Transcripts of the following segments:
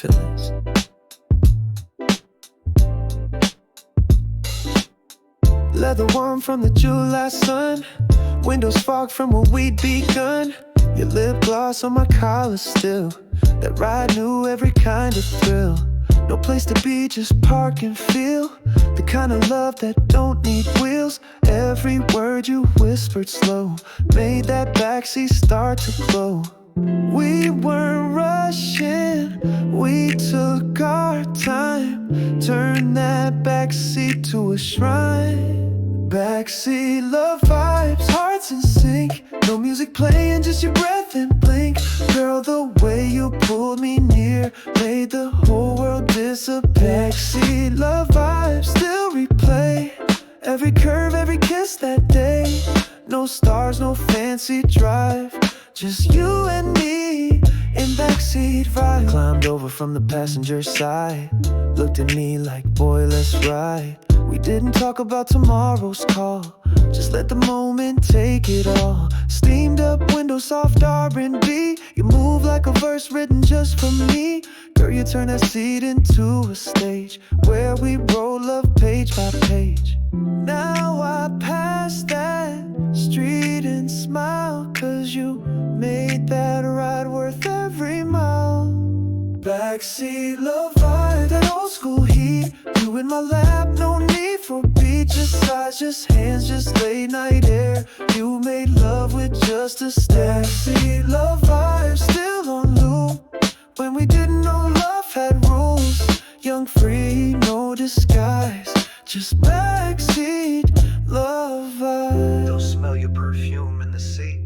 feelings. Leather warm from the July sun, windows fog from where we'd begun. Your lip gloss on my collar still, that ride knew every kind of thrill. No place to be, just park and feel the kind of love that don't need wheels. Every word you whispered slow made that backseat start to glow. We weren't rushing, we took our time, turned that backseat to a shrine. Backseat love vibes, hearts in sync, no music playing, just your breath and blink. Girl, the way you pulled me near made the whole world disappear. Backseat love vibes still replay, every curve, every kiss that day. No stars, no fancy drive, just you and me in backseat vibe. Climbed over from the passenger side, looked at me like, boy, let's ride. We didn't talk about tomorrow's call, just let the moment take it all. Steamed up window, soft R&B, you move like a verse written just for me. Girl, you turn that seat into a stage where we roll love page by page. Now I pass that street and smile, 'cause you made that ride worth every mile. Backseat love vibe, that old school heat, you in my lap, no need for beat. Just sides, just hands, just late night air, you made love with just a stare. Backseat love vibe, still on loop, when we didn't know love had rules. Young, free, no disguise, just backseat love vibe. Still smell your perfume in the seat,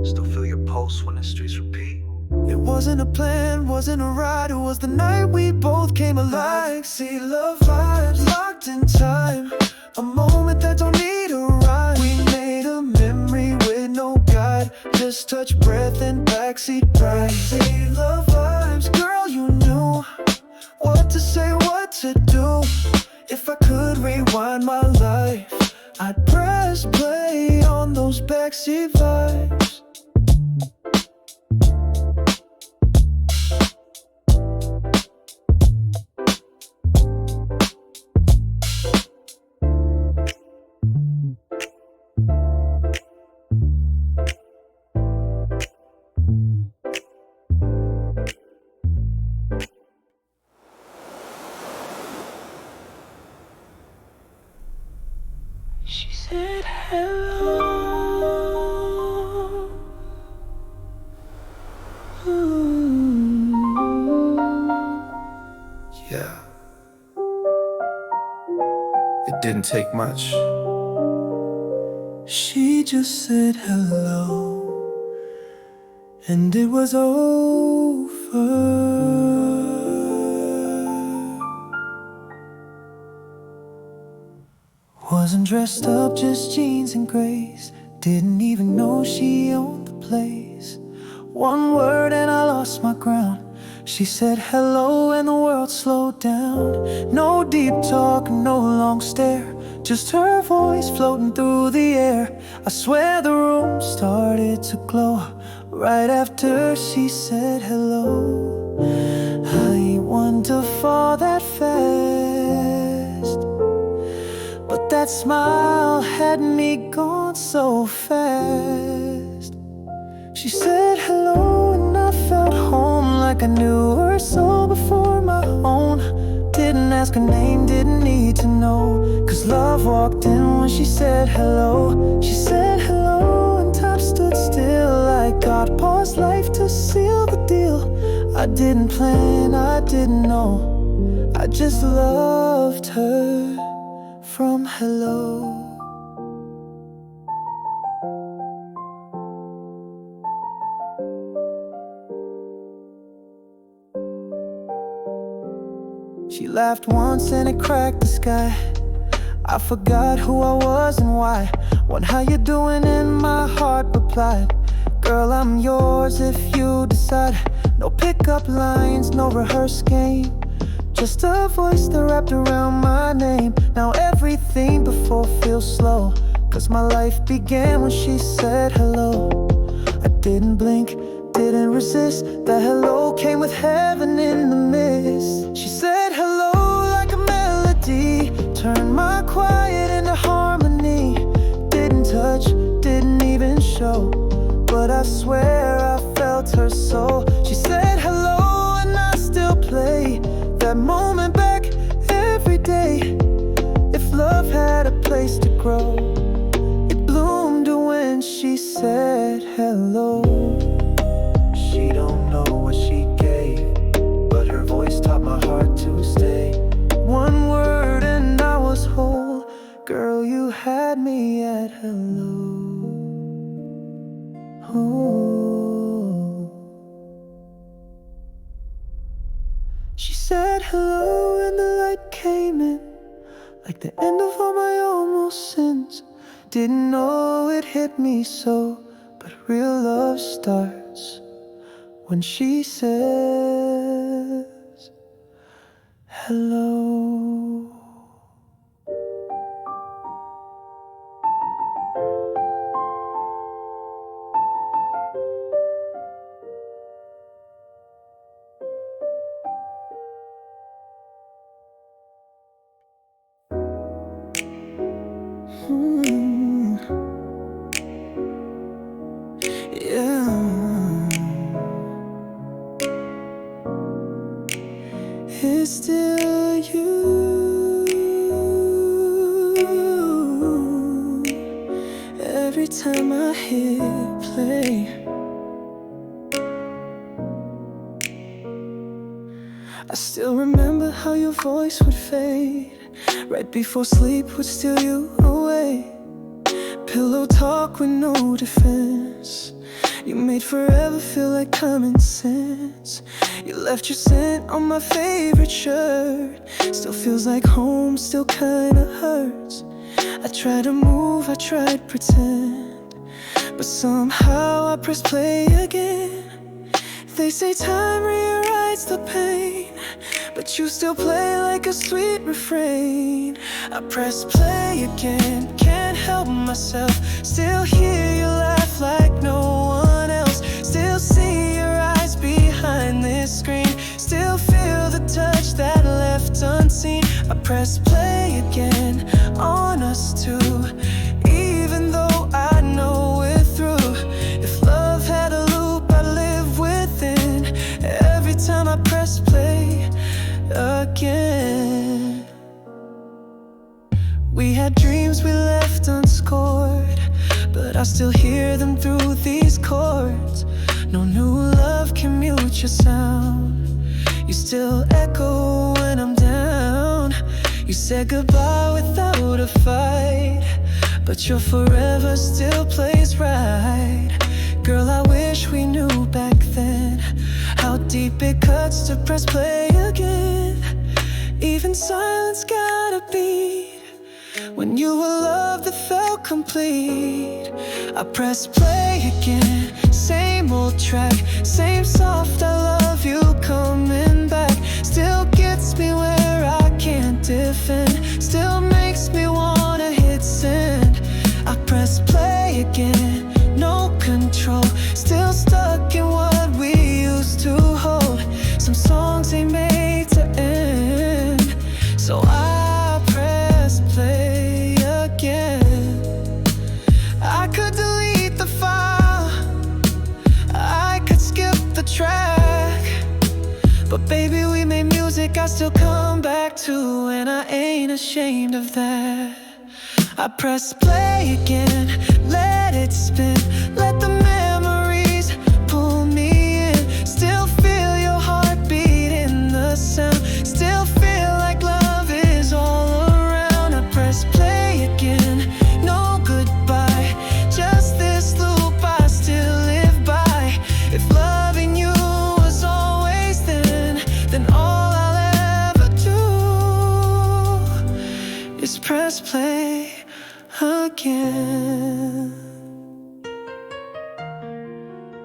still feel your pulse when the streets repeat. It wasn't a plan, wasn't a ride, it was the night we both came alive. See love vibes locked in time, a moment that don't need a rhyme. We made a memory with no guide, just touch, breath, and backseat pride. See love vibes, girl, you knew what to say, what to do. If I could rewind my life, I'd press play on those backseat vibes. She said hello. Yeah. It didn't take much. She just said hello, and it was over. Wasn't dressed up, just jeans and grays. Didn't even know she owned the place. One word and I lost my ground. She said hello and the world slowed down. No deep talk, no long stare, just her voice floating through the air. I swear the room started to glow right after she said hello. I ain't one to fall that fast, but that smile had me gone so fast. She said hello and I felt home, like I knew her soul before my own. Didn't ask her name, didn't need to know, 'cause love walked in when she said hello. She said hello and time stood still, like God paused life to seal the deal. I didn't plan, I didn't know, I just loved her from hello. She laughed once and it cracked the sky. I forgot who I was and why. One, how you doing, and my heart replied, girl, I'm yours if you decide. No pickup lines, no rehearsed game, just a voice that wrapped around my name. Now everything before feels slow, 'cause my life began when she said hello. I didn't blink, didn't resist, that hello came with heaven in the mist. said hello and the light came in, like the end of all my almost sins. Didn't know it hit me so, but real love starts when she says hello. Yeah. It's still you. Every time I hit play, I still remember how your voice would fade right before sleep would steal you away. Pillow talk with no defense. You made forever feel like common sense. You left your scent on my favorite shirt. Still feels like home, still kinda hurts. I tried to move, I tried pretend, but somehow I pressed play again. They say time rewrites the pain, but you still play like a sweet refrain. I press play again, can't help myself. Still hear you laugh like no one else. Still see your eyes behind this screen. Still feel the touch that left unseen. I press play again on us two, even though I know we're through. If love had a loop, I'd live within. Every time I press play again. We had dreams we left unscored, but I still hear them through these chords. No new love can mute your sound. You still echo when I'm down. You said goodbye without a fight, but your forever still plays right. Girl, I wish we knew back then how deep it cuts to press play again. Even silence got a beat when you were love that felt complete. I press play again, same old track, same soft I love you coming back. Still gets me where I can't defend, still makes me wanna hit send. I press play again, no control, still stuck in what we used to hold. Some songs ain't made to end, so I press play again. I could delete the file, I could skip the track, but baby, we made music I still come back to, and I ain't ashamed of that. I press play again, let it spin, let the memories pull me in. Still feel your heartbeat in the sound, still feel like love is all around. I press play again, no goodbye, just this loop I still live by. If loving you was always then all I'll ever do is press play again.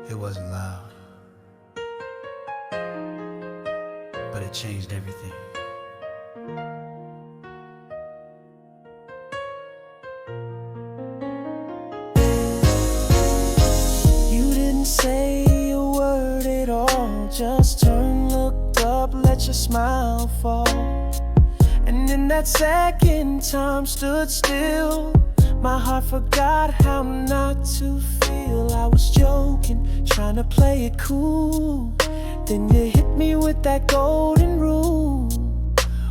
It wasn't loud, but it changed everything. You didn't say a word at all, just turned, looked up, let your smile fall. And in that second, time stood still. My heart forgot how not to feel. I was joking, trying to play it cool. Then you hit me with that golden rule.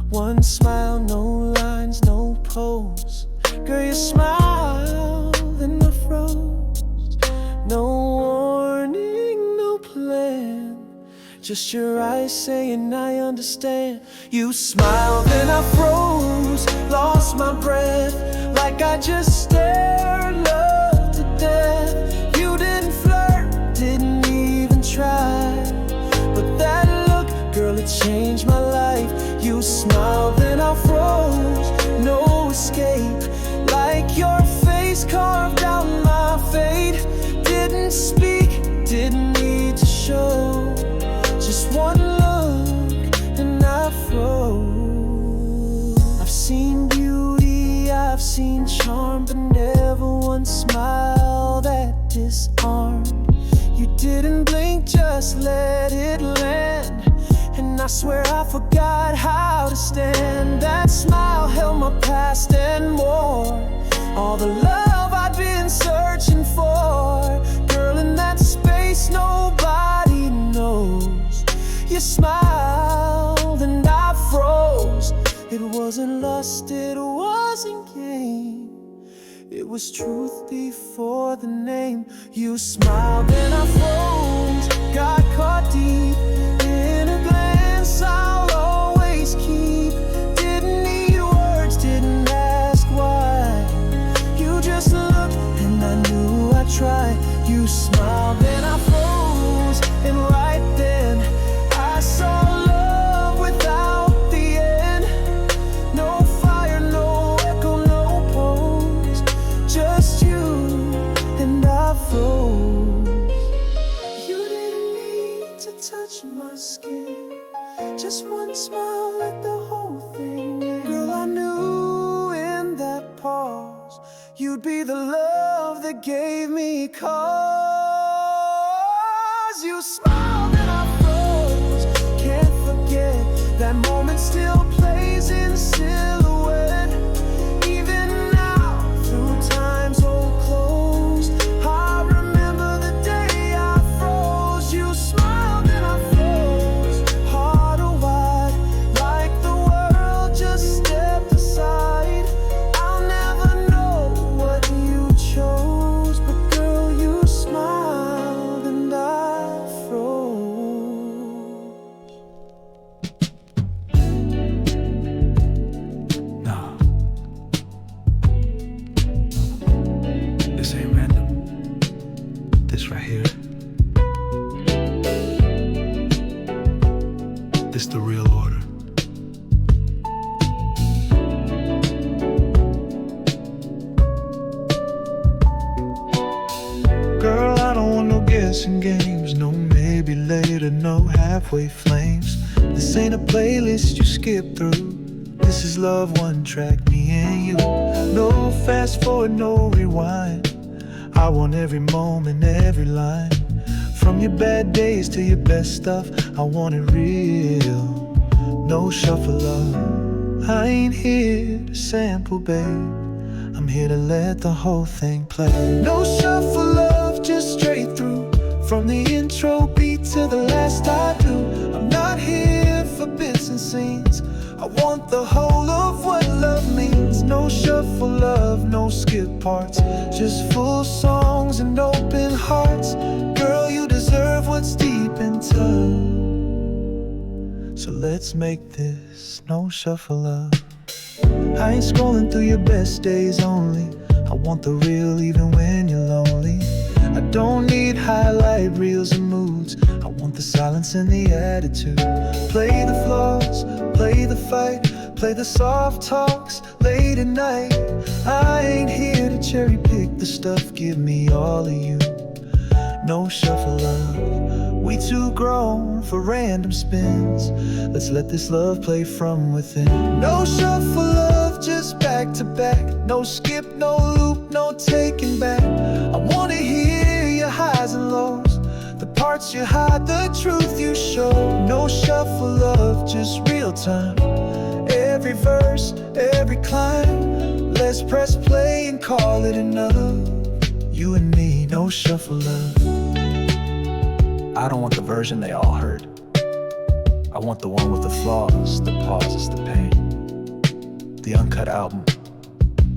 One smile, no lines, no pose. Girl, you smiled and I froze. No warning, no plan, just your eyes saying I understand. You smiled and I froze, lost my breath, like I just stared love to death. You didn't flirt, didn't even try, but that look, girl, that changed my life. You smiled and I froze, no escape. Like your face carved out my fate. Didn't speak, didn't need to show. Just one look and I froze. I've seen beauty, I've seen charm, but never one smile that disarmed. You didn't blink, just let it land. And I swear I forgot how to stand. That smile held my past and more. All the love I'd been searching for. Girl, in that space nobody knows. You smiled and I froze. It wasn't lust, it wasn't game. It was truth before the name. You smiled and I froze. Got caught deep in a glance I'll always keep. Didn't need words, didn't ask why. You just looked and I knew I'd try. You smiled and I froze. And right then I saw love without the end. No fire, no echo, no pose. Just you and I froze. You didn't need to touch my skin. Just one smile, let the whole thing end. Girl, I knew in that pause you'd be the love that gave me cause. You smiled and I froze. Can't forget that moment, still plays in silhouette. Even now, through time's old clothes, I remember the day I froze. You smiled and I froze. Heart wide, like the world just stepped aside. I'll never know what you chose, but girl, you smiled and I froze. Nah, this ain't random. This right here, this the real order. Girl, I don't want no guessing games, no maybe later, no halfway flames. This ain't a playlist you skip through. This is love, one track, me and you. No fast forward, no rewind. I want every moment, every line. From your bad days to your best stuff, I want it real. No shuffle love. I ain't here to sample, babe. I'm here to let the whole thing play. No shuffle love, just straight through. From the intro beat to the last I do. I'm not here for bits and scenes. I want the whole of what love means. No shuffle love, no skip parts. Just full songs and open hearts. Girl, you deserve what's deep into. So let's make this no shuffle love. I ain't scrolling through your best days only. I want the real even when you're lonely. I don't need highlight reels and moods. I want the silence and the attitude. Play the flaws, play the fight, play the soft talks late at night. I ain't here to cherry pick the stuff, give me all of you. No shuffle love, we too grown for random spins. Let's let this love play from within. No shuffle love, just back to back. No skip, no loop, no taking back. I wanna hear your highs and lows, the parts you hide, the truth you show. No shuffle love, just real time. Every verse, every climb. Let's press play and call it enough. You and me, no shuffle love. I don't want the version they all heard. I want the one with the flaws, the pauses, the pain. The uncut album,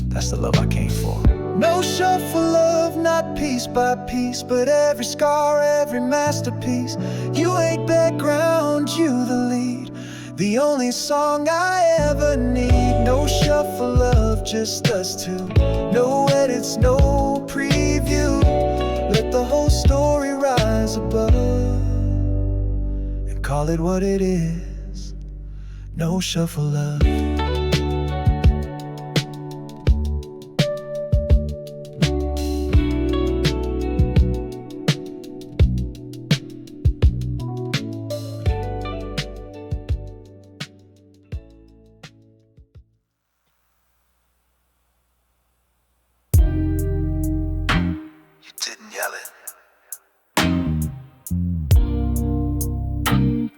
that's the love I came for. No shuffle love, not piece by piece, but every scar, every masterpiece. You ain't background, you the lead. The only song I ever need. No shuffle love, just us two. No edits, no preview. Let the whole story rise above and call it what it is. no shuffle love. Didn't yell it.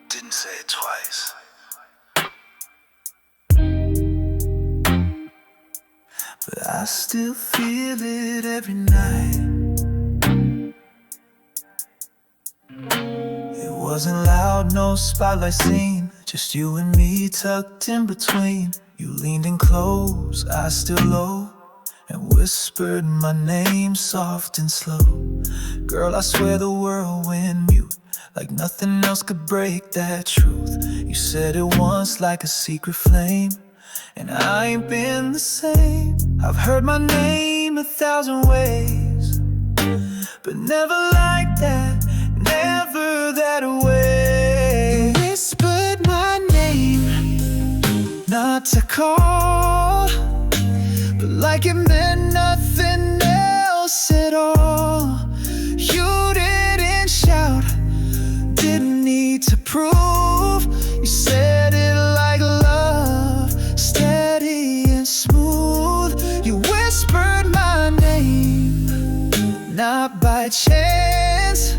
Didn't say it twice. But I still feel it every night. It wasn't loud, no spotlight scene, just you and me tucked in between. You leaned in close, I still low, and whispered my name soft and slow. Girl, I swear the world went mute, like nothing else could break that truth. You said it once like a secret flame, and I ain't been the same. I've heard my name 1,000 ways, but never like that, never that way. You whispered my name, Not to call, but like it meant nothing else at all. You didn't shout, didn't need to prove. You said it like love, steady and smooth. You whispered my name, not by chance,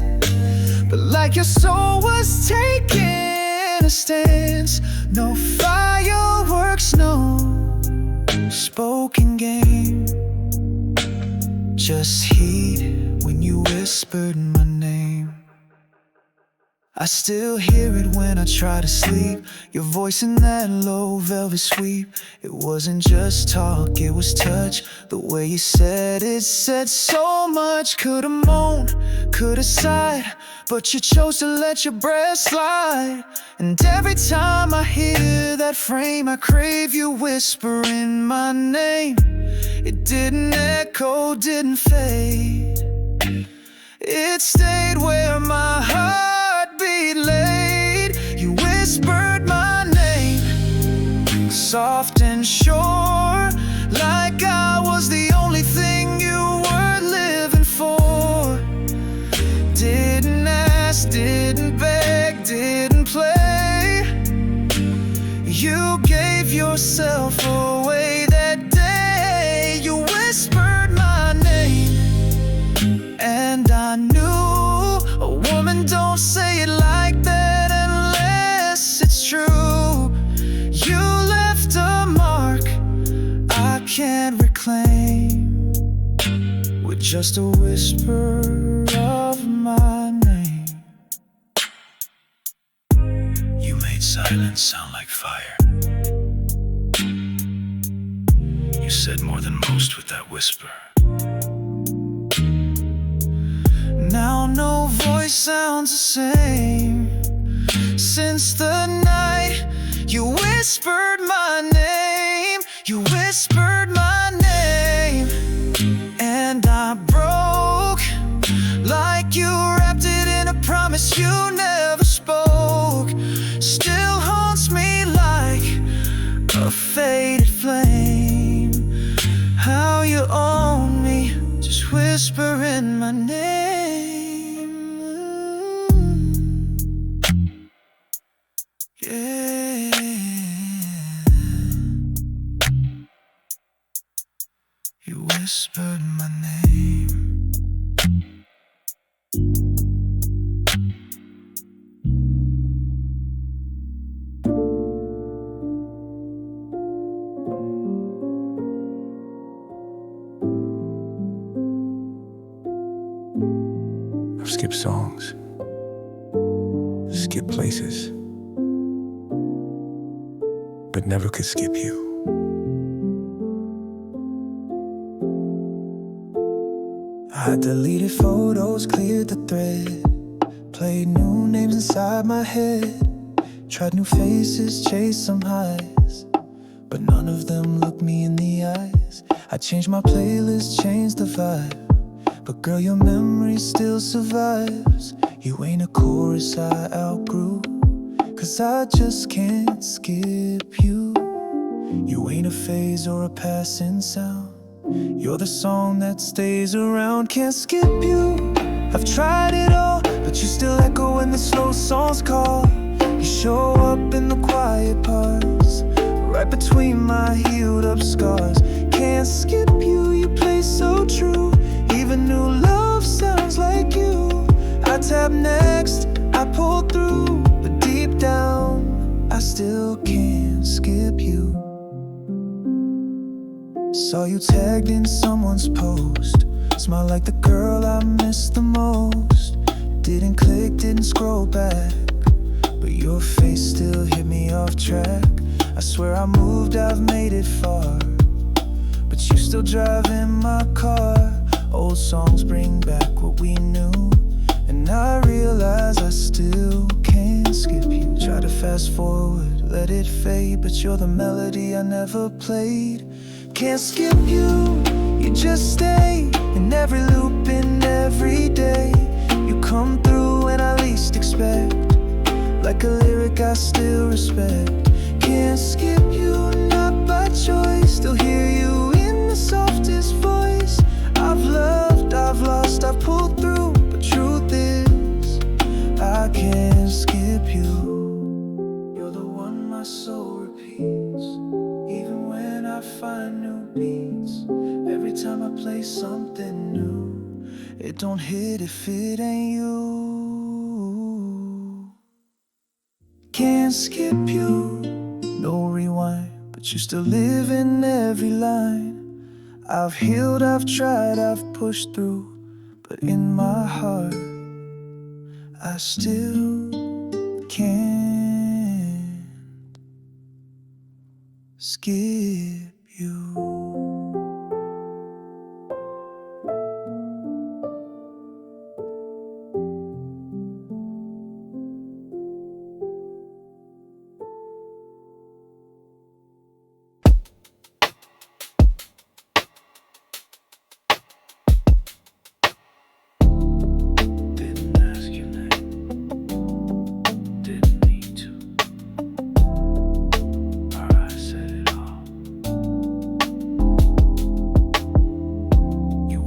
but like your soul was taking a stance. No fireworks, no spoken game, just heat when you whispered my name. I still hear it when I try to sleep, your voice in that low velvet sweep. It wasn't just talk, it was touch. The way you said it said so much. Could've moaned, could've sighed, but you chose to let your breath slide. And every time I hear that frame, I crave you whispering my name. It didn't echo, didn't fade, it stayed where my heart beat laid. You whispered my name, soft and sure, like I was the only thing you were living for. Didn't ask, didn't beg, didn't play. You gave yourself away that day. You whispered my name, and I knew a woman don't say it like that unless it's true. You left a mark I can't reclaim with just a whisper of my name. You made silence sound like fire. You said more than most with that whisper. Now no voice sounds the same since the night you whispered my name. You whispered my name, and I broke like you wrapped it in a promise you never spoke. Still haunts me like a faded flame. How you own me, just whispering my name. Yeah, you whispered my name. I've skipped songs, skipped places, but never could skip you. I deleted photos, cleared the thread, played new names inside my head, tried new faces, chased some highs, but none of them looked me in the eyes. I changed my playlist, changed the vibe, but girl, your memory still survives. You ain't a chorus I outgrew, 'cause I just can't skip you. You ain't a phase or a passing sound. You're the song that stays around. Can't skip you. I've tried it all, but you still echo when the slow songs call. You show up in the quiet parts, right between my healed up scars. Can't skip you, you play so true. Even new love sounds like you. I tap next, I pull through, but deep down, I still can't skip you. Saw you tagged in someone's post. Smile like the girl I miss the most. Didn't click, didn't scroll back, but your face still hit me off track. I swear I moved, I've made it far, but you still drive in my car. Old songs bring back what we knew, and I realize I still can't skip you. Try to fast forward, let it fade, but you're the melody I never played. Can't skip you, you just stay in every loop, in every day. You come through when I least expect, like a lyric I still respect. Can't skip you, not by choice. Still hear you in the softest voice. I've loved, I've lost, I've pulled through, but truth is, I can't skip you. You're the one my soul repeats, even when I find new beats. Every time I play something new, it don't hit if it ain't you. Can't skip you, no rewind, but you still live in every line. I've healed, I've tried, I've pushed through, but in my heart, I still can't skip you.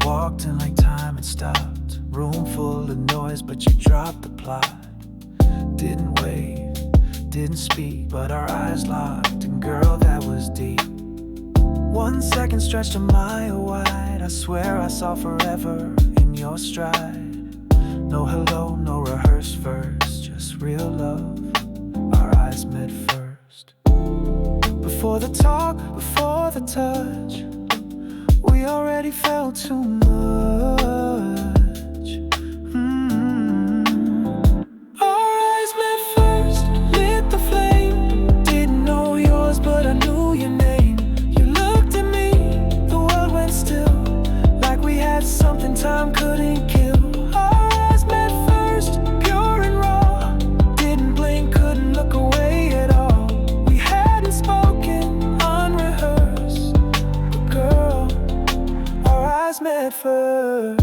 Walked in like time had stopped. Room full of noise, but you dropped the plot. Didn't wave, didn't speak, but our eyes locked, and girl, that was deep. 1 second stretched a mile wide. I swear I saw forever in your stride. No hello, no rehearsed verse, just real love. Our eyes met first. Before the talk, before the touch, we already felt too much. Our eyes met first, lit the flame. Didn't know yours, but I knew your name. You looked at me, the world went still, like we had something time couldn't kill. Our eyes met first, pure and raw. Didn't blink, couldn't look away at all. We hadn't spoken, unrehearsed, but girl, our eyes met first.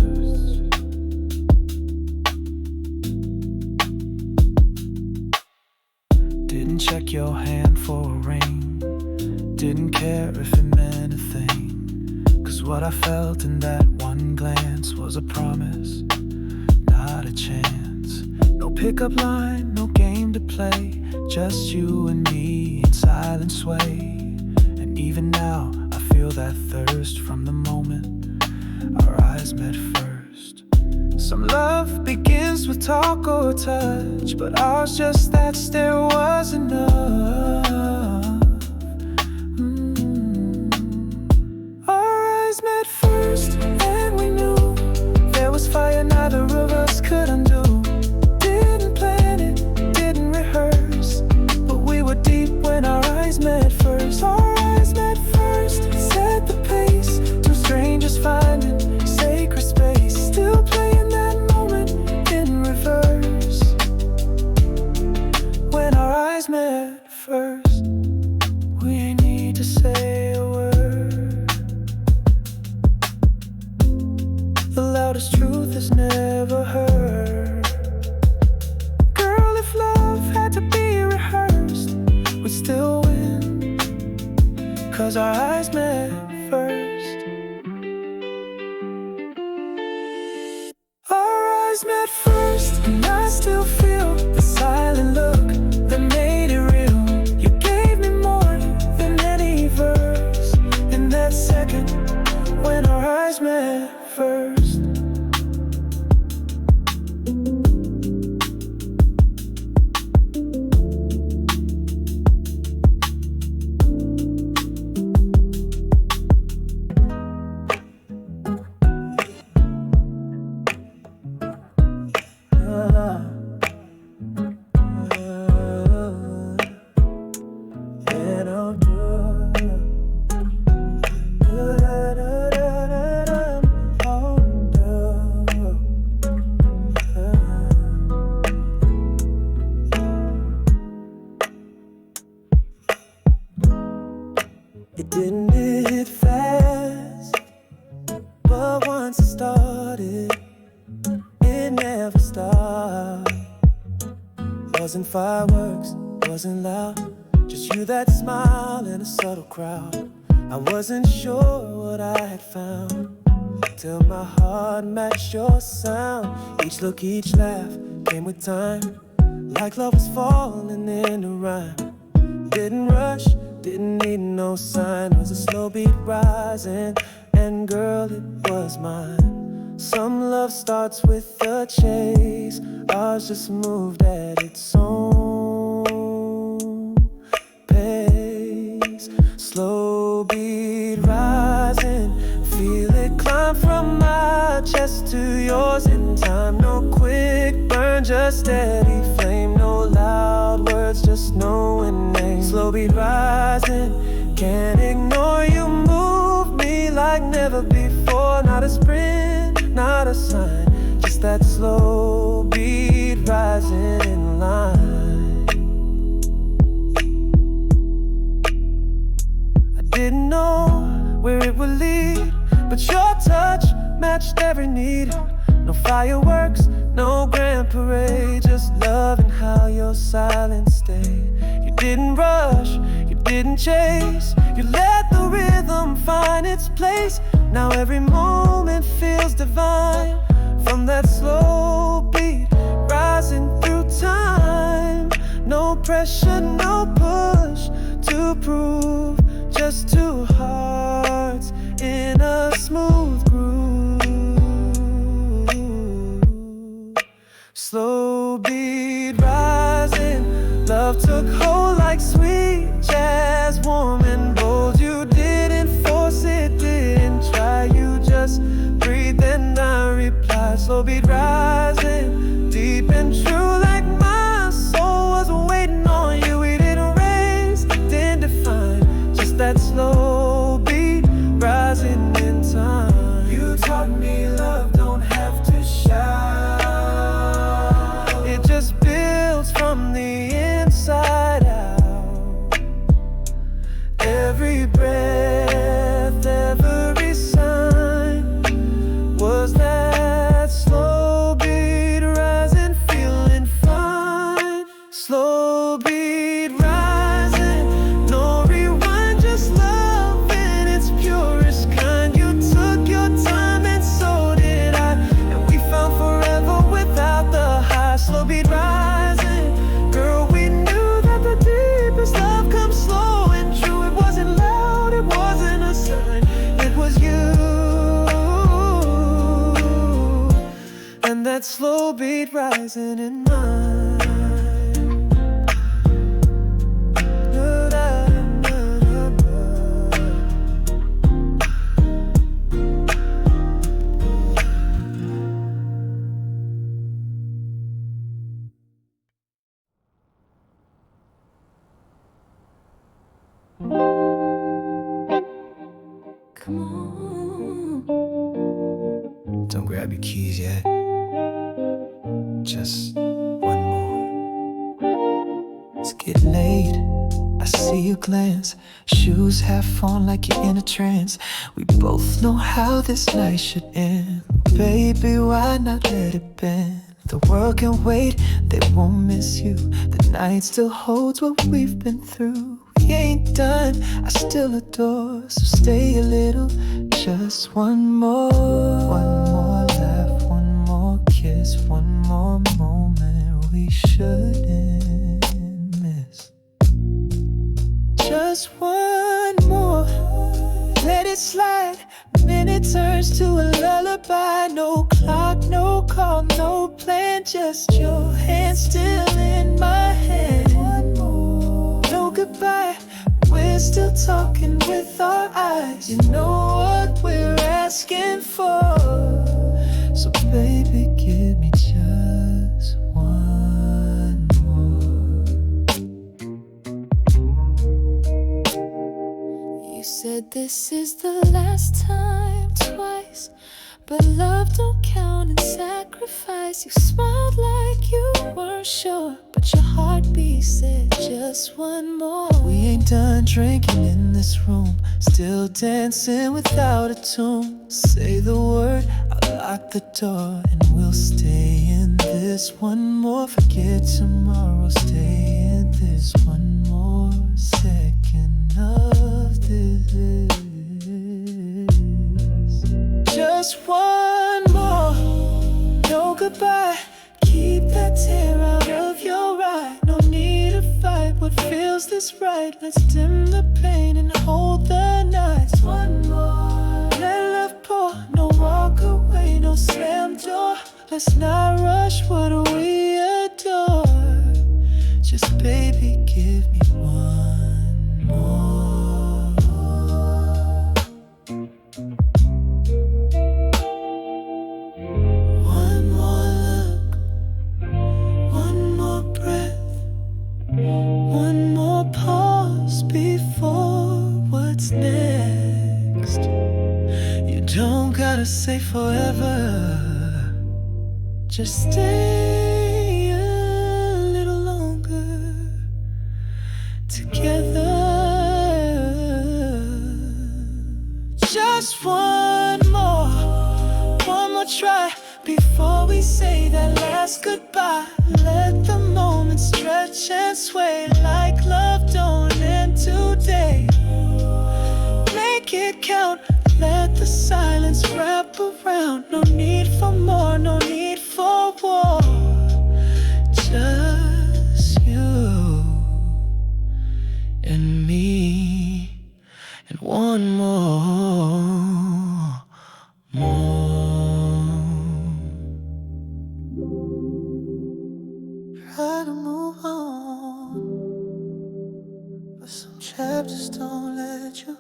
Didn't check your hand for a ring, didn't care if it meant a thing, 'cause what I felt in that one glance was a promise, not a chance. No pickup line, no game to play, just you and me in silent sway. And even now I feel that thirst from the moment our eyes met first. Some love begins with talk or touch, but ours just that stare was enough. Our eyes met first, and we knew there was fire neither of us could undo. Didn't plan it, didn't rehearse, but we were deep when our eyes met first. Our eyes met first, set the pace. Two strangers finding sacred space, still playing that moment in reverse. When our eyes met first, we ain't need to say a word. The loudest truth is never heard. Girl, if love had to be rehearsed, 'cause our eyes met first. Our eyes met first, and I still feel the silent look that made it real. You gave me more than any verse in that second when our eyes met first. It didn't hit fast, but once it started, it never stopped. Wasn't fireworks, wasn't loud, just you that smile and a subtle crowd. I wasn't sure what I had found till my heart matched your sound. Each look, each laugh came with time, like love was falling in a rhyme. Didn't rush, didn't need no sign. Was a slow beat rising, and girl, it was mine. Some love starts with a chase, ours just moved at its own pace. Slow beat rising, feel it climb from my chest to yours in time. No quick burn, just steady flame. No loud words, just knowing names. Slow beat rising, can't ignore you. Move me like never before. Not a sprint, not a sign, just that slow beat rising in line. I didn't know where it would lead, but your touch matched every need. No fireworks, no grand parade, just loving how your silence stayed. You didn't rush, you didn't chase, you let the rhythm find its place. Now every moment feels divine, from that slow beat rising through time. No pressure, no push to prove, just two hearts in a smooth groove. Slow beat rising, love took hold like sweet jazz, warm and bold. You didn't force it, didn't try, you just breathed and I replied. Slow beat rising, deep and true, like my soul was waiting on you. We didn't race, didn't define, just that slow beat rising in time. You taught me love don't have to shout, it just builds from the inside out. Every breath, every sign was that slow beat rising, feeling fine. Slow beat rising, no rewind, just love in its purest kind. You took your time and so did I, and we found forever without the high. Slow beat rising, girl, we knew that the deepest love comes slow and true. It wasn't loud, it wasn't a sign, it was you and that slow beat rising in mine. Come on. Don't grab your keys yet. Just one more. It's getting late, I see you glance, shoes half on like you're in a trance. We both know how this night should end. Baby, why not let it bend? The world can wait, they won't miss you. The night still holds what we've been through. ain't done, I still adore. So stay a little, just one more. One more laugh, one more kiss, one more moment we shouldn't miss. Just one more, let it slide. Minute turns to a lullaby. No clock, no call, no plan, just your hand still in my hand. One more, no goodbye, we're still talking with our eyes. You know what we're asking for, so baby give me just one more. You said this is the last time twice, but love don't count in sacrifice. You smiled like you weren't sure, but your heartbeat said just one more. We ain't done drinking in this room, still dancing without a tune. Say the word, I'll lock the door, and we'll stay in this one more. Forget tomorrow, stay in this one more second of this. Just one more, no goodbye. Keep that tear out of your eye. No need to fight what feels this right. Let's dim the pain and hold the nights. One more, let love pour. No walk away, no slam door. Let's not rush what we adore. Just baby, give me one more. One more look, one more breath, one more pause before what's next. You don't gotta say forever, just stay a little longer together. Just one more try before we say that last goodbye. Let the moment stretch and sway like love don't end today. Make it count, let the silence wrap around. No need for more, no need for war. Just you and me, and one more. Try to move on, but some chapters don't let you.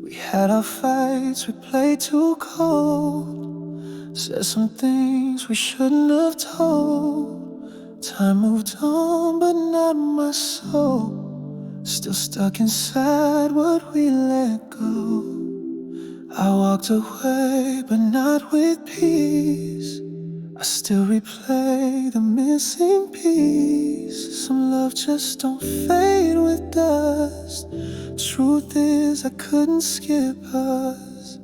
We had our fights, we played too cold, said some things we shouldn't have told. Time moved on, but not my soul. Still stuck inside what we let go. I walked away, but not with peace. I still replay the missing piece. Some love just don't fade with dust. Truth is, I couldn't skip us.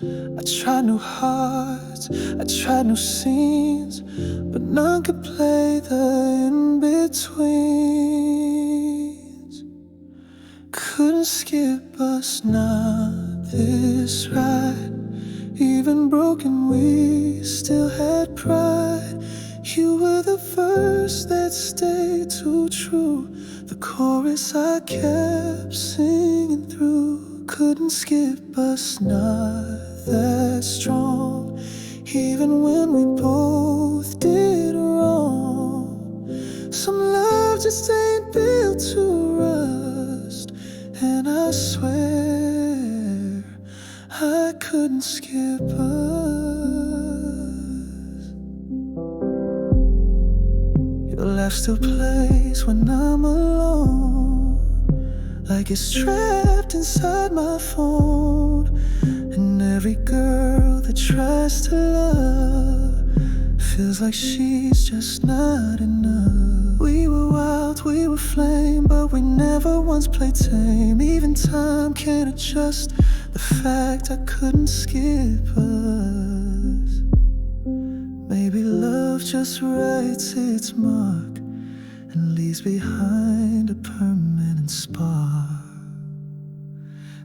I tried new hearts, I tried new scenes, but none could play the in-betweens. Couldn't skip us, not this ride. Even broken, we still had pride. You were the verse that stayed too true, the chorus I kept singing through. Couldn't skip us, not that strong. Even when we both did wrong, some love just ain't built to rust. And I swear I couldn't skip us. Your laugh still plays when I'm alone, like it's trapped inside my phone. And every girl that tries to love feels like she's just not enough. We were wild, we were flame, but we never once played tame. Even time can't adjust the fact I couldn't skip us. Maybe love just writes its mark, and leaves behind a permanent spark.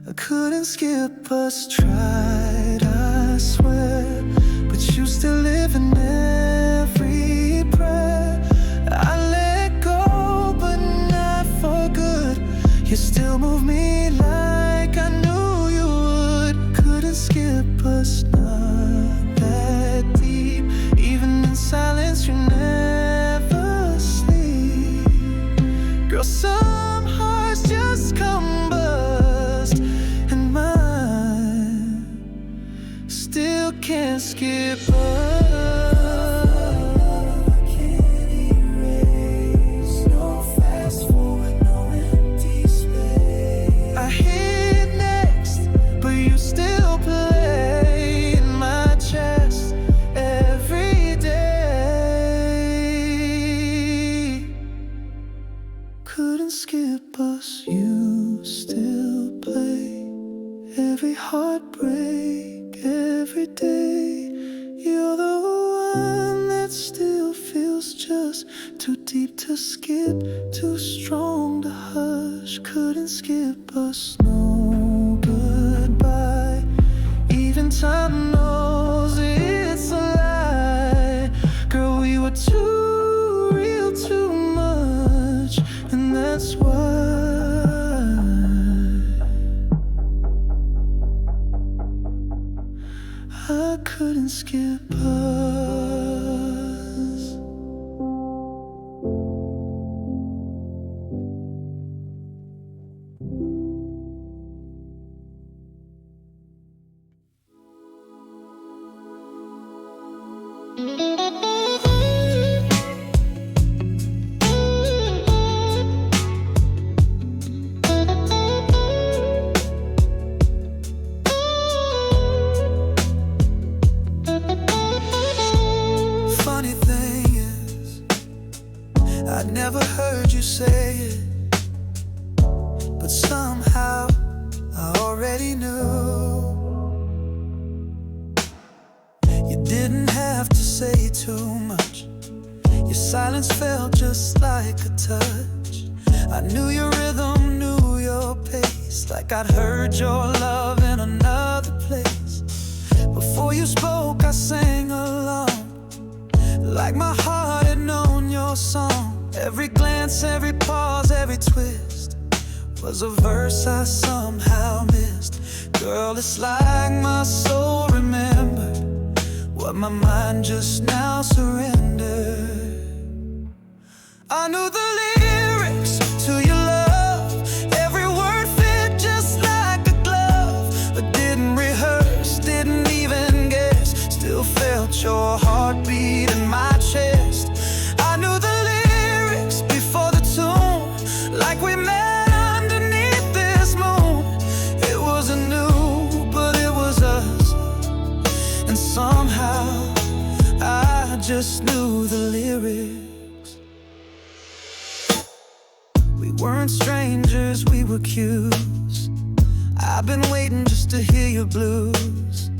I couldn't skip us, tried, I swear, but you still live in every prayer. I let go, but not for good. You still move me like I knew you would. Couldn't skip us, not that deep. Even in silence, you never sleep. Girl, some hearts just combust, and mine still can't skip us. Couldn't skip us, you still play. Every heartbreak, every day. You're the one that still feels just too deep to skip, too strong to hush. Couldn't skip us, no goodbye. Even time knows it's a lie. Girl, we were too real, too much, and that's why I couldn't skip us. Funny thing is, I never heard you say it, but somehow I already knew. You didn't have to say too much. Your silence felt just like a touch. I knew your rhythm, knew your pace, like I'd heard your love in another place. Before you spoke, I sang along, like my heart had known your song. Every glance, every pause, every twist was a verse I somehow missed. Girl, it's like my soul remembered what my mind just now surrendered. I knew the lyrics to your love, every word fit just like a glove, but didn't rehearse, didn't even guess. Still felt your heartbeat in my chest. I knew the lyrics before the tune, like we met underneath this moon. It wasn't new, but it was us, and somehow I just knew the lyrics. We weren't strangers, we were cues. I've been waiting just to hear your blues.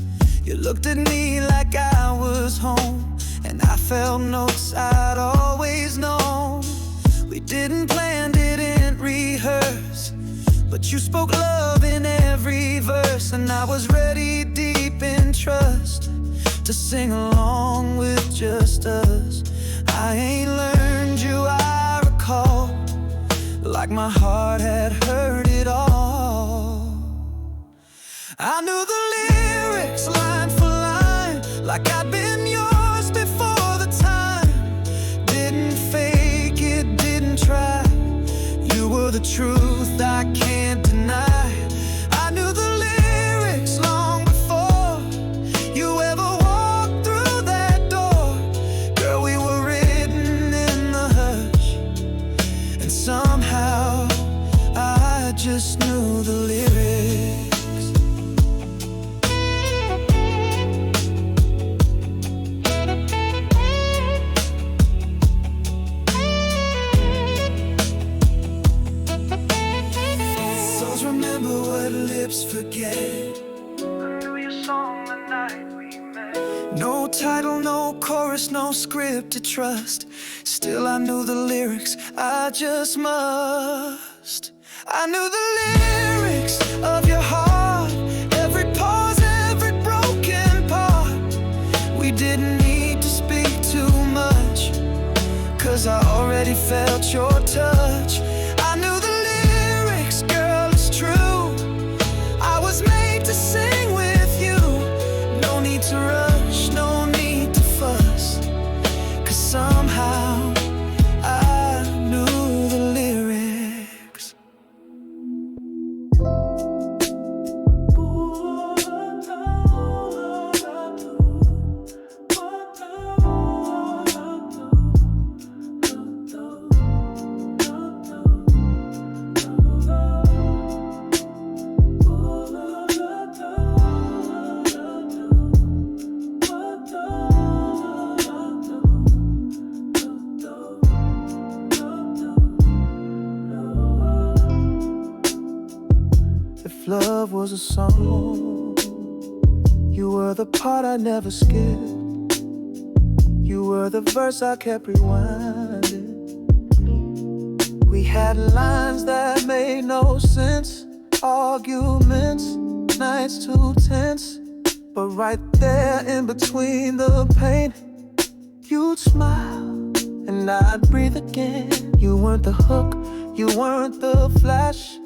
You looked at me like I was home, and I felt notes I'd always known. We didn't plan, didn't rehearse, but you spoke love in every verse, and I was ready, deep in trust, to sing along with just us. I ain't learned you, I recall, like my heart had heard it all. I knew the lyrics line for line, like I'd been yours before the time. Didn't fake it, didn't try. You were the truth I can't deny. I knew the lyrics long before you ever walked through that door. Girl, we were written in the hush, and somehow I just knew the lyrics. Souls remember what lips forget. I knew your song the night we met. No title, no chorus, no script to trust. Still I knew the lyrics, I just must. I knew the lyrics of your heart, every pause, every broken part. We didn't need to speak too much, 'cause I already felt your touch. I knew the lyrics, girl, it's true. I was made to sing with you. No need to rush, no need to fuss, 'cause somehow I knew the lyrics. If love was a song, you were the part I never skipped. You were the verse I kept rewinding. We had lines that made no sense, arguments, nights too tense. But right there in between the pain, you'd smile and I'd breathe again. You weren't the hook, you weren't the flash.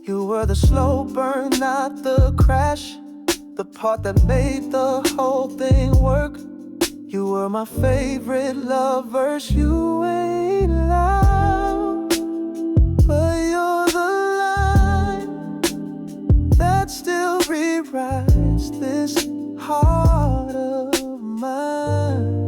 You were the slow burn, not the crash. The part that made the whole thing work. You were my favorite love verse. You ain't loud, but you're the line that still rewrites this heart of mine.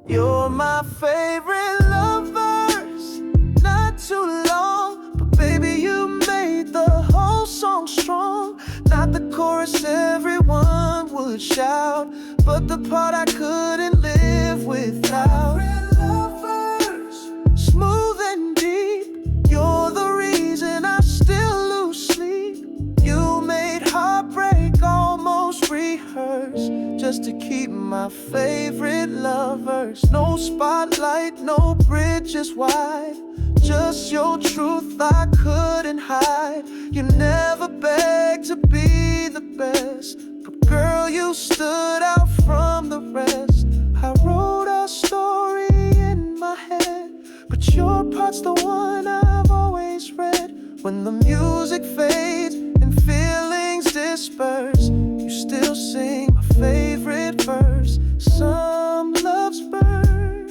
You're my favorite love verse, not too long, but baby you made the whole song strong. Not the chorus everyone would shout, but the part I couldn't live without. Love verse, smooth and deep. You're the reason I still lose sleep. You made heartbreak almost rehearse, just to keep my favorite love verse. No spotlight, no bridges wide, just your truth I couldn't hide. You never begged to be the best, but girl, you stood out from the rest. I wrote a story in my head, but your part's the one I've always read. When the music fades and feelings disperse, you still sing my favorite verse. Some loves burn,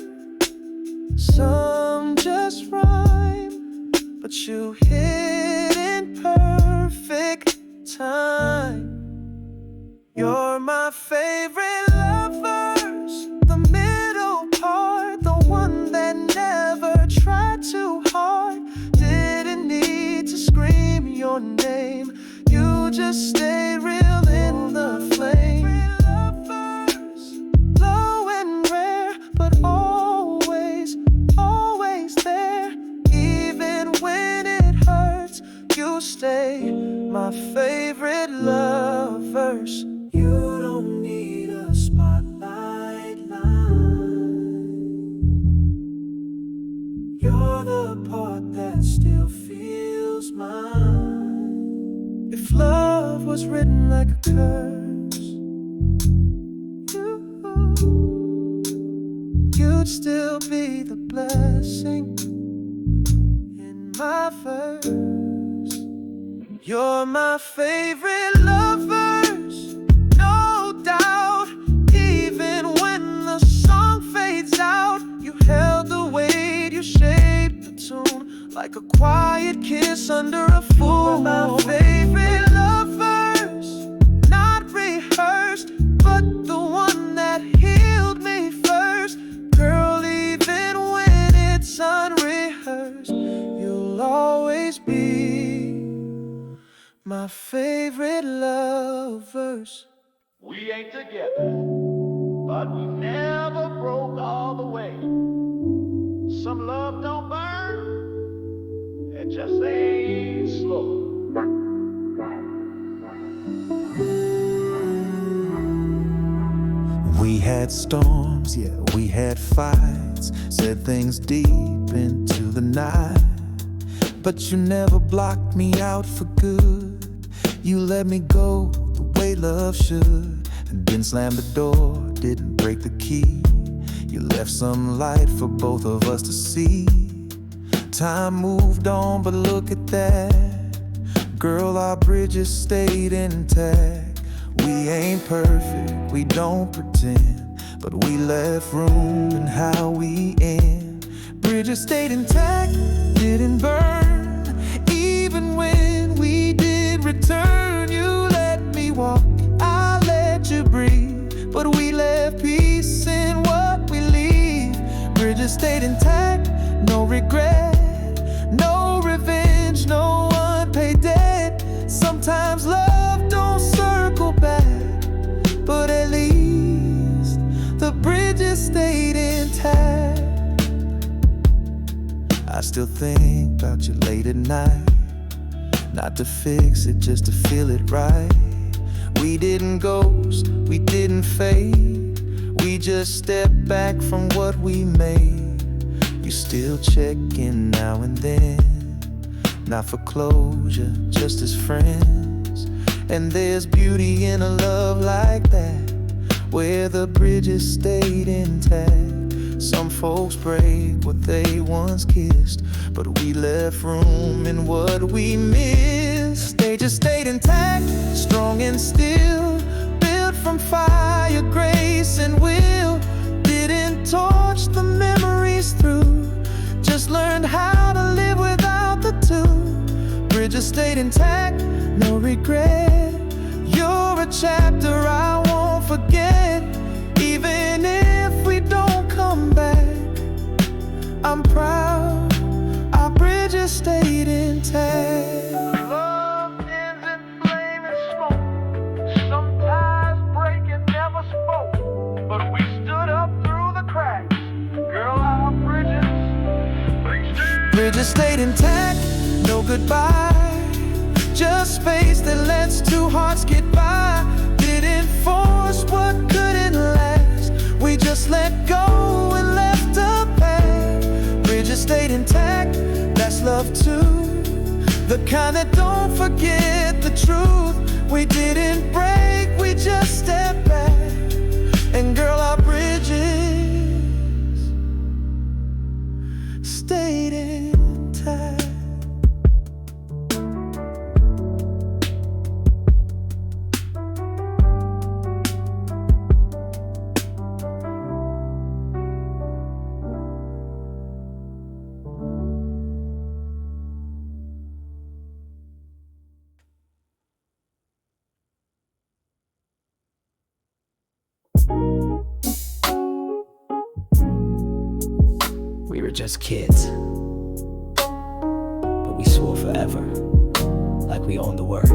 some just rhyme, but you hit in perfect time. You're my favorite love verse, the middle part, the one that never tried too hard. Didn't need to scream your name, you just stayed real in the flame. Love verse, low and rare, but always, always there. Even when it hurts, you stay my favorite love verse. You don't need a spotlight line. You're the part that still feels mine. If love was written like a curse, you'd still be the blessing in my verse. You're my favorite love verse, no doubt. Even when the song fades out, you held the weight, you shaped the tune like a quiet kiss under a full moon. My favorite love verse, not rehearsed, but the one that healed me first. Girl, even when it's unrehearsed, you'll always be my favorite love verse. We ain't together, but we never broke all the way. Some love don't burn, it just ain't slow. We had storms, yeah, we had fights, nights, said things deep into the night. But you never blocked me out for good. You let me go the way love should, and then slammed the door, didn't break the key. You left some light for both of us to see. Time moved on, but look at that. Girl, our bridges stayed intact. We ain't perfect, we don't pretend, but we left room in how we end. Bridges stayed intact, didn't burn. Even when we did return, you let me walk, I let you breathe, but we left peace in what we leave. Bridges stayed intact, no regret, no revenge, no unpaid debt. Sometimes love don't circle back, but at least the bridges stayed intact. I still think about you late at night, not to fix it, just to feel it right. We didn't ghost, we didn't fade, we just stepped back from what we made. You still check in now and then, not for closure, just as friends. And there's beauty in a love like that, where the bridges stayed intact. Some folks break what they once kissed, but we left room in what we missed. They just stayed intact, strong and still, built from fire, grace and will. Didn't torch the memories through, just learned how to live without the two. Bridges stayed intact, no regret. You're a chapter I won't forget. Even if we don't come back, I'm proud our bridges stayed intact. Love ends in flame and smoke. Some ties break and never spoke, but we stood up through the cracks. Girl, our Bridges stayed intact, no goodbye, just space that lets two hearts get by. Didn't force what couldn't last, we just let go and left a path. Bridges stayed intact, that's love too, the kind that don't forget the truth. We didn't break, we just stepped back, and girl, our bridges stayed intact. We were just kids, but we swore forever, like we owned the word.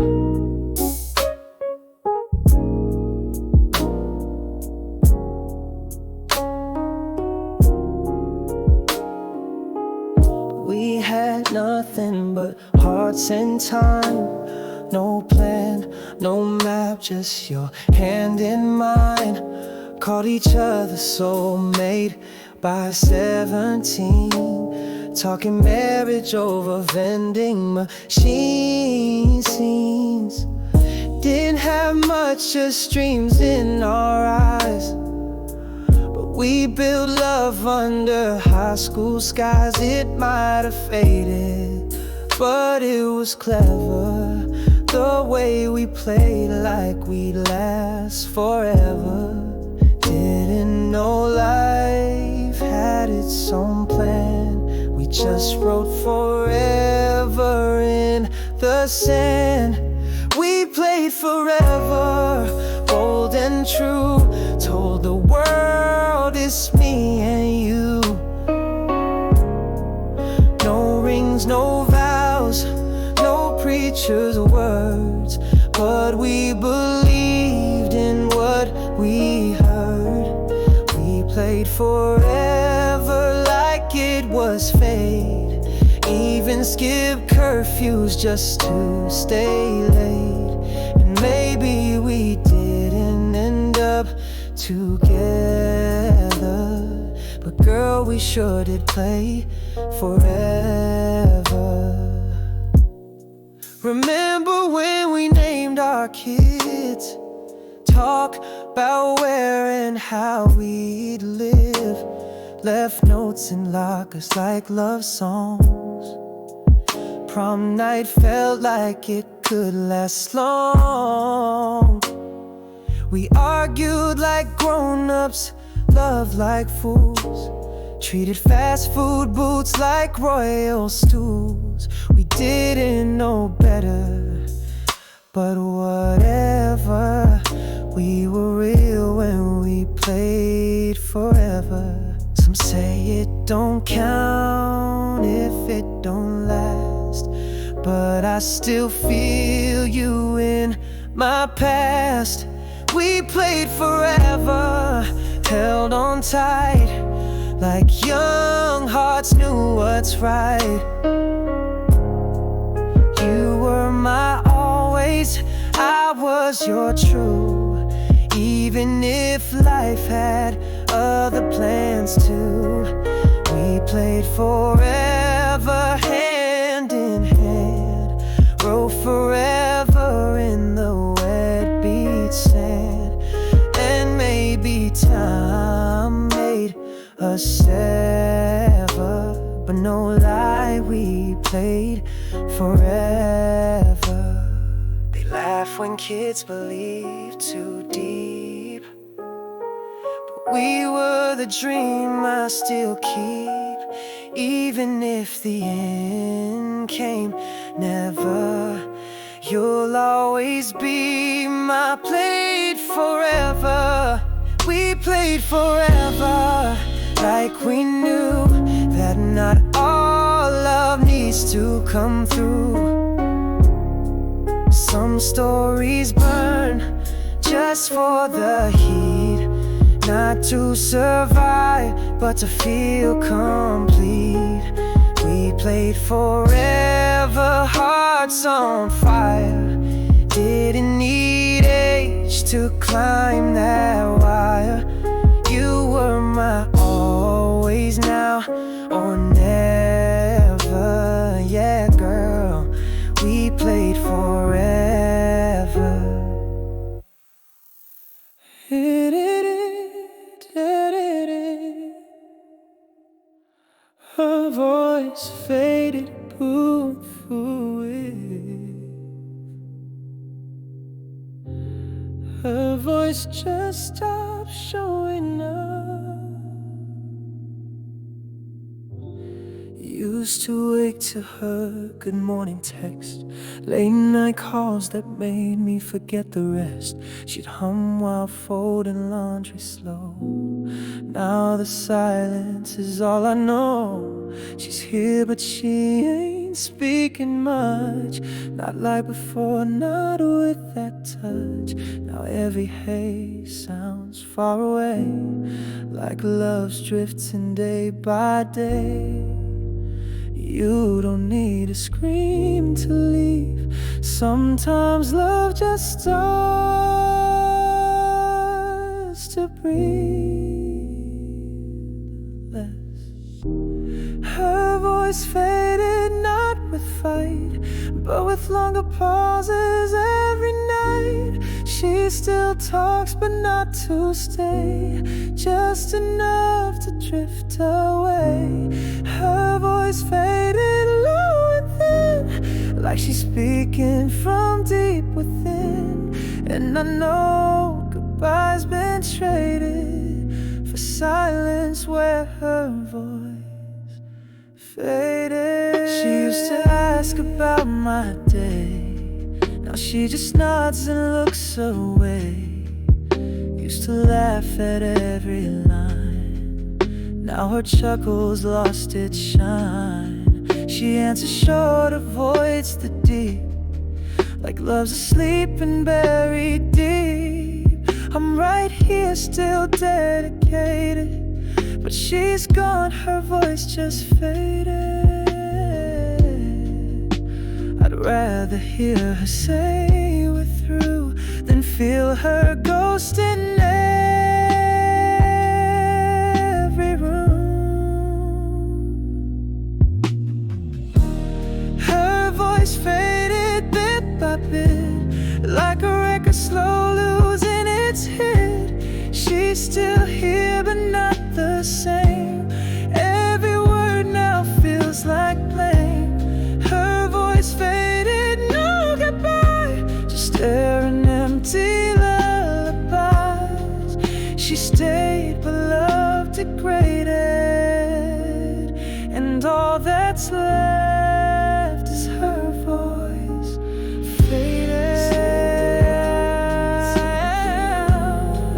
We had nothing but hearts and time. No plan, no map, just your hand in mine. Called each other soulmate by 17, talking marriage over vending machine scenes. Didn't have much, just dreams in our eyes, but we built love under high school skies. It might have faded, but it was clever, the way we played like we'd last forever. Didn't know life had its own plan, we just wrote forever in the sand. We played forever, bold and true, told the world it's me and you. No rings, no vows, no preacher's words, but we believed in what we heard. We played forever like it was fate, even skipped curfews just to stay late. And maybe we didn't end up together, but Girl, we sure did play forever. Remember when we named our kids? Talk about where and how we'd live. Left notes in lockers like love songs. Prom night felt like it could last long. We argued like grown-ups, loved like fools, treated fast food boots like royal stools. We didn't know better, but whatever. We were real when we played forever. Some say it don't count if it don't last, but I still feel you in my past. We played forever, held on tight, like young hearts knew what's right. You were my always, I was your true. Even if life had other plans too, we played forever, hand in hand. Wrote forever in the wet beach sand. And maybe time made us sever, but no lie, we played forever. They laugh when kids believe too deep, but we were the dream I still keep. Even if the end came never, you'll always be my played forever. We played forever, like we knew that not all love needs to come through. Some stories burn just for the heat, not to survive, but to feel complete. We played forever, hearts on fire. Didn't need age to climb that wire. You were my always, now or never. Yeah, girl, we played forever. Her voice faded, poof away. Her voice just stopped showing up. Used to wake to her good morning text, late night calls that made me forget the rest. She'd hum while folding laundry slow. Now the silence is all I know. She's here but she ain't speaking much, not like before, not with that touch. Now every hey sounds far away, like love's drifting day by day. You don't need a scream to leave. Sometimes love just starts to breathe less. Her voice faded, not with fight, but with longer pauses every night. She still talks, but not to stay, just enough to drift away. Her voice faded low and thin, like she's speaking from deep within. And I know goodbye's been traded for silence where her voice faded. She used to ask about my day, now she just nods and looks away. Used to laugh at every line, now her chuckle's lost its shine. She answers short, avoids the deep, like love's asleep and buried deep. I'm right here still dedicated, but she's gone, her voice just faded. I'd rather hear her say we're through than feel her ghost in every room. still here but not the same. Every word now feels like blame. Her voice faded, no goodbye, just air and empty lullabies. She stayed but love degraded, and all that's left is her voice faded.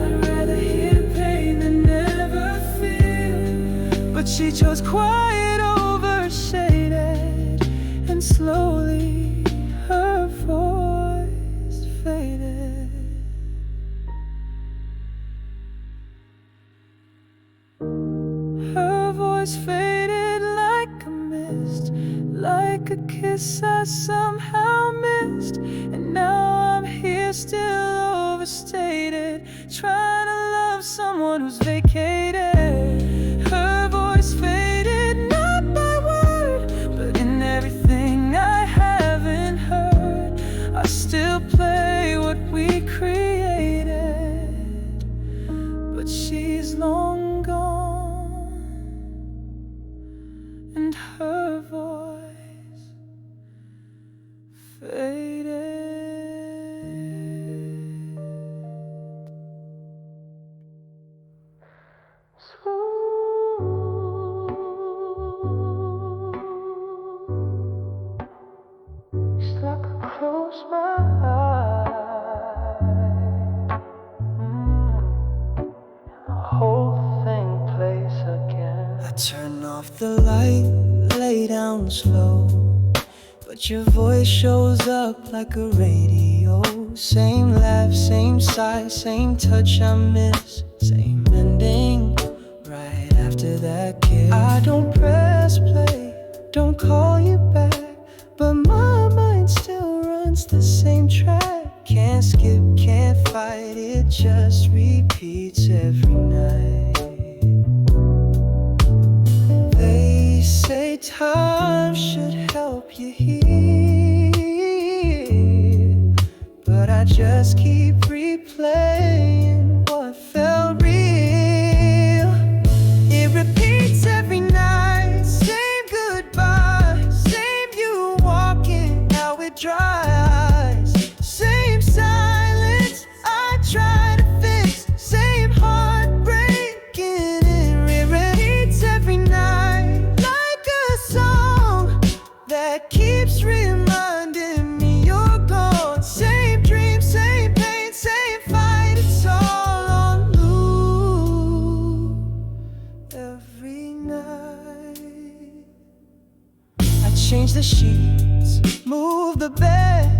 I'd rather hear pain than never feel, but she chose quiet over shaded, and slowly her voice faded. Her voice faded like a mist, like a kiss I somehow missed. And now I'm here still overstated, trying to love someone who's vacated. Her voice faded, not by word, but in everything I haven't heard. I still play what we created, but she's long gone, and her voice faded. Just like I close my eyes, the whole thing plays again. I turn off the light, lay down slow, but your voice shows up like a radio. Same laugh, same sigh, same touch I miss, same ending right after that kiss. I don't press play, don't call you back, but my mind still runs the same track. Can't skip, can't fight, it just repeats every night. They say time should help you heal, but I just keep replaying what felt real. It repeats every night, same goodbye, same you walking out with dry eyes, same silence I try to fix, same heartbreaking. It repeats every night like a song that keeps reminding me you're gone. Same dream, same pain, same fight, it's all on loop every night. I change the sheets, move the bed,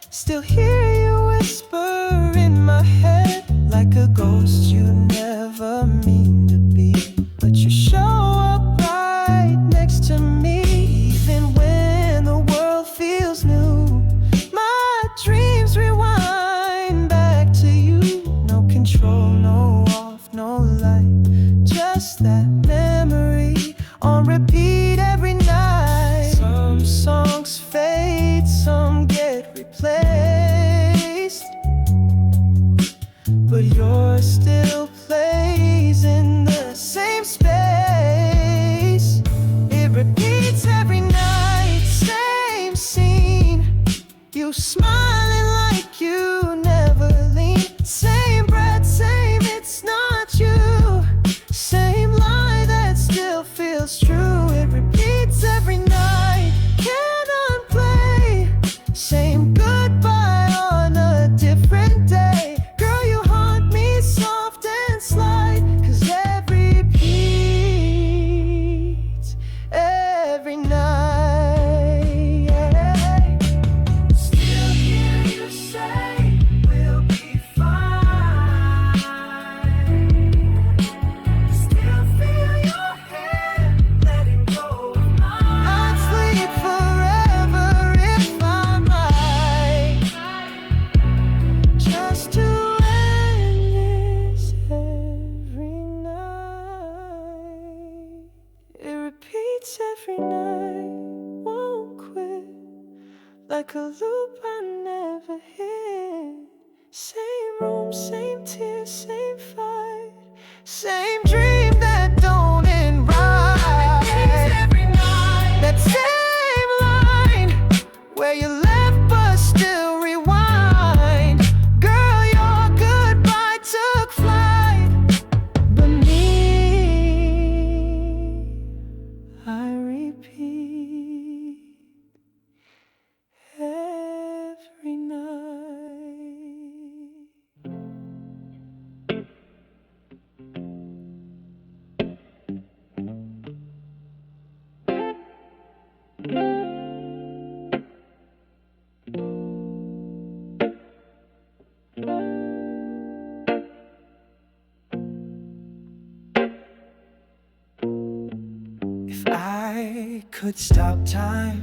still hear you whisper in my head, like a ghost you never mean to be, but you show up right next to me. Even when the world feels new, my dreams rewind back to you. No control, no off, no light, just that memory on repeat every night. Some songs fade, some get replaced, but yours still plays in the same space. It repeats every night, same scene, you smiling like you never leave, same breath, same it's not you, same lie that still feels true. It repeats every night, can't unplay, same goodbye on a different day. Girl, you haunt me soft and slight, 'cause every beat, every night. Still hear you say we'll be fine, still feel your hand letting go of mine. I'd sleep forever if I'm right, just to end this every night. It repeats every night, won't quit, like a loop I never hit. Same room, same tears, same fight, could stop time,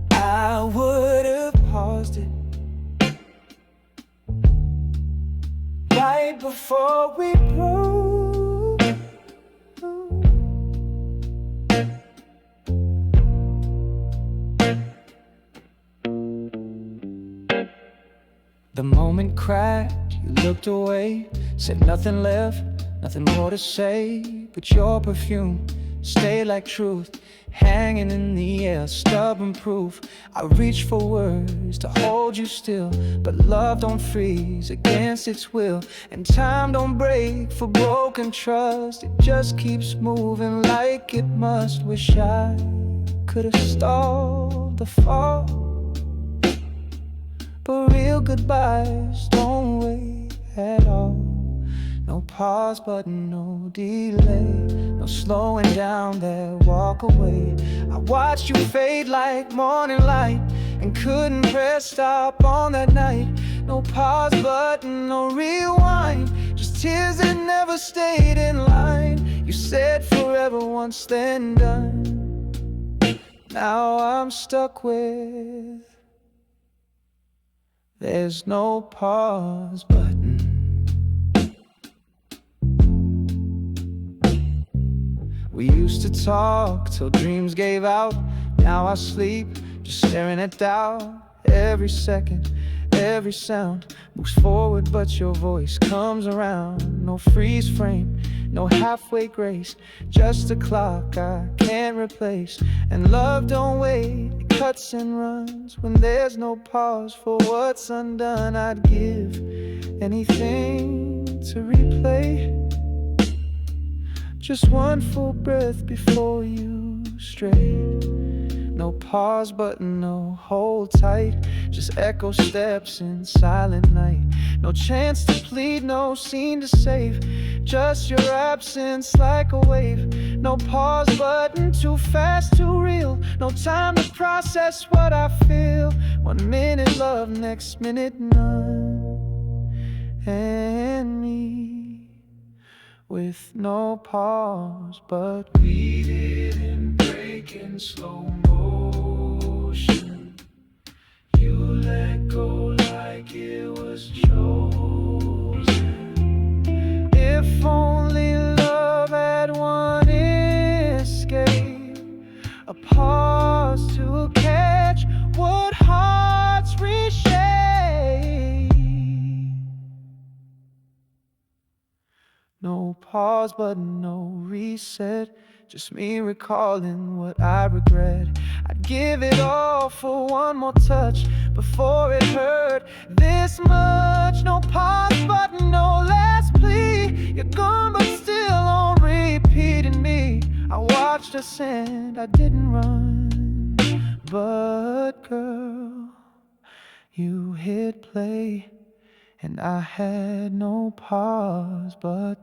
I would have paused it right before we broke. The moment cracked, you looked away, said nothing left, nothing more to say. But your perfume stayed like truth, hanging in the air, stubborn proof. I reach for words to hold you still, but love don't freeze against its will, and time don't break for broken trust. It just keeps moving like it must. Wish I could have stalled the fall, but real goodbyes don't wait at all. No pause button, no delay, no slowing down that walk away. I watched you fade like morning light and couldn't press stop on that night. No pause button, no rewind, just tears that never stayed in line. You said forever once, then done. Now I'm stuck with there's no pause button. We used to talk till dreams gave out. Now I sleep just staring at doubt. Every second, every sound moves forward, but your voice comes around. No freeze frame, no halfway grace, just a clock I can't replace. And love don't wait, it cuts and runs when there's no pause for what's undone. I'd give anything to replay just one full breath before you strayed. No pause button, no hold tight, just echo steps in silent night. No chance to plead, no scene to save, just your absence like a wave. No pause button, too fast, too real, no time to process what I feel. 1 minute love, next minute none, and me with no pause, but we didn't break in slow motion. You let go like it was chosen. If only love had one escape, a pause to catch what hearts reshape. No pause button, no reset, just me recalling what I regret. I'd give it all for one more touch before it hurt this much. No pause button, no last plea. You're gone but still on repeat in me. I watched us and I didn't run, but girl, you hit play and I had no pause button.